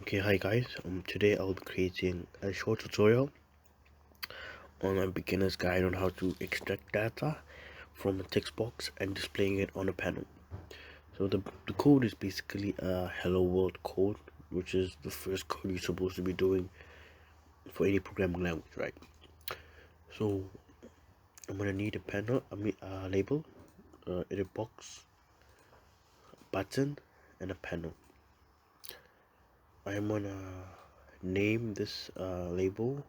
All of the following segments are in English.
Okay, hi guys. Today I'll be creating a short tutorial on a beginner's guide on how to extract data from a text box and displaying it on a panel. So the code is basically a hello world code, which is the first code you're supposed to be doing for any programming language, right? So I'm gonna need a panel, a label, edit box, button, and a panel. I'm gonna name this label.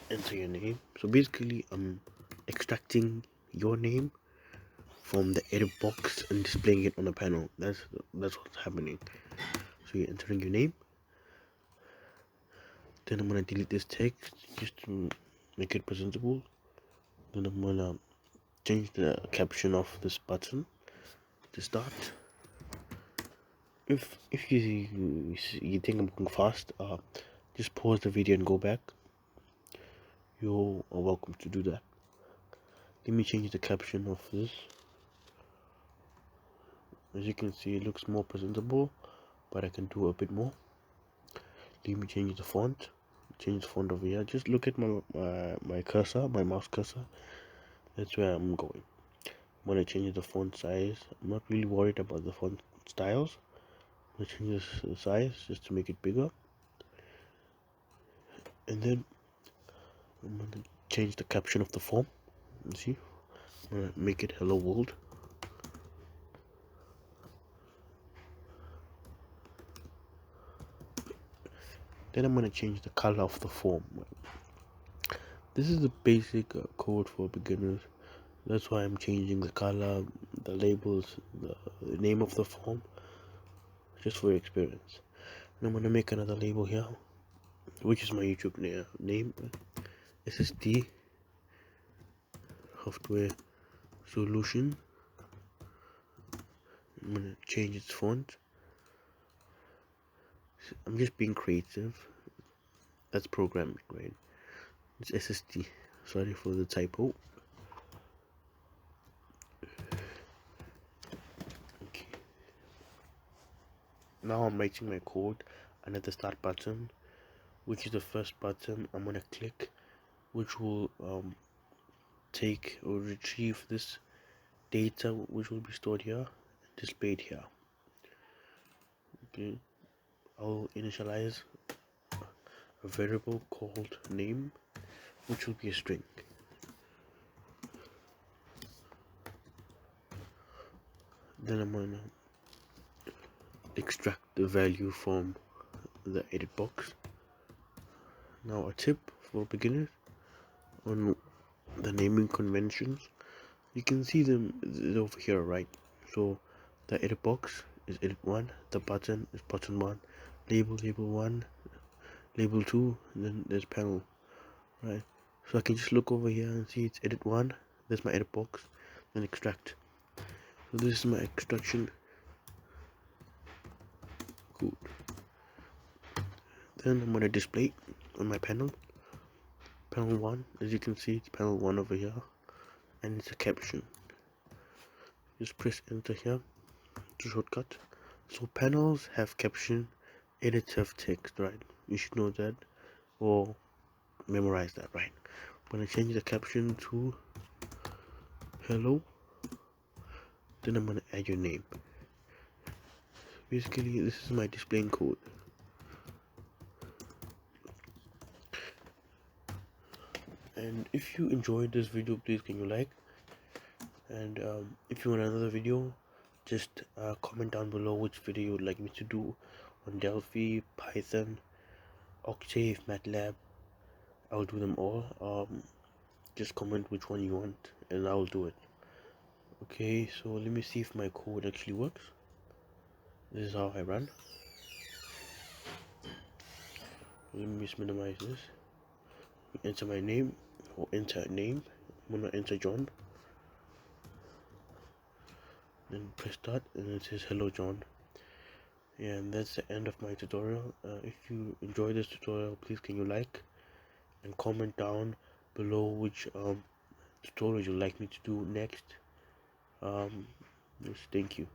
Enter your name. So basically I'm extracting your name from the edit box and displaying it on a panel. That's what's happening. So you're entering your name, then I'm gonna delete this text just to make it presentable. Then I'm gonna change the caption of this button to start. If you think I'm going fast, just pause the video and go back. You are welcome to do that. Let me change the caption of this. As you can see, it looks more presentable, but I can do a bit more. Let me change the font. Change the font over here. Just look at my cursor, my mouse cursor. That's where I'm going. I'm gonna change the font size. I'm not really worried about the font styles. I'm gonna change the size just to make it bigger. And then I'm gonna change the caption of the form. You see? I'm gonna make it hello world. Then I'm gonna change the color of the form. This is the basic code for beginners. That's why I'm changing the color, the labels, the name of the form, just for your experience. And I'm gonna make another label here, which is my YouTube name, SSD Software Solution. I'm gonna change its font. I'm just being creative. That's programming, right? It's SSD. Sorry for the typo. Okay. Now I'm writing my code under the start button, which is the first button I'm gonna click, which will take or retrieve this data which will be stored here and displayed here. Okay, I'll initialize a variable called name, which will be a string. Then I'm gonna extract the value from the edit box. Now a tip for beginners on the naming conventions. You can see them over here, right? So the edit box is edit 1, the button is button 1, label 1, label 2, and then there's panel, right? So I can just look over here and see it's edit 1, there's my edit box, then extract. So this is my extraction code. Then I'm gonna display on my panel 1. As you can see, it's panel 1 over here, and it's a caption. Just press enter here to shortcut. So panels have caption, edits have text, right? You should know that or memorize that, right? I'm gonna change the caption to hello. Then I'm gonna add your name. Basically, this is my displaying code. And if you enjoyed this video, please can you like, and if you want another video, just comment down below which video you would like me to do on Delphi, Python, Octave, Matlab. I'll do them all. Just comment which one you want and I'll do it. Okay, so let me see if my code actually works. This is how I run. Let me just minimize this. Enter my name or enter a name. I'm gonna enter John. Then press start and it says hello John. And that's the end of my tutorial. If you enjoyed this tutorial, please can you like and comment down below which tutorial you'd like me to do next. Thank you.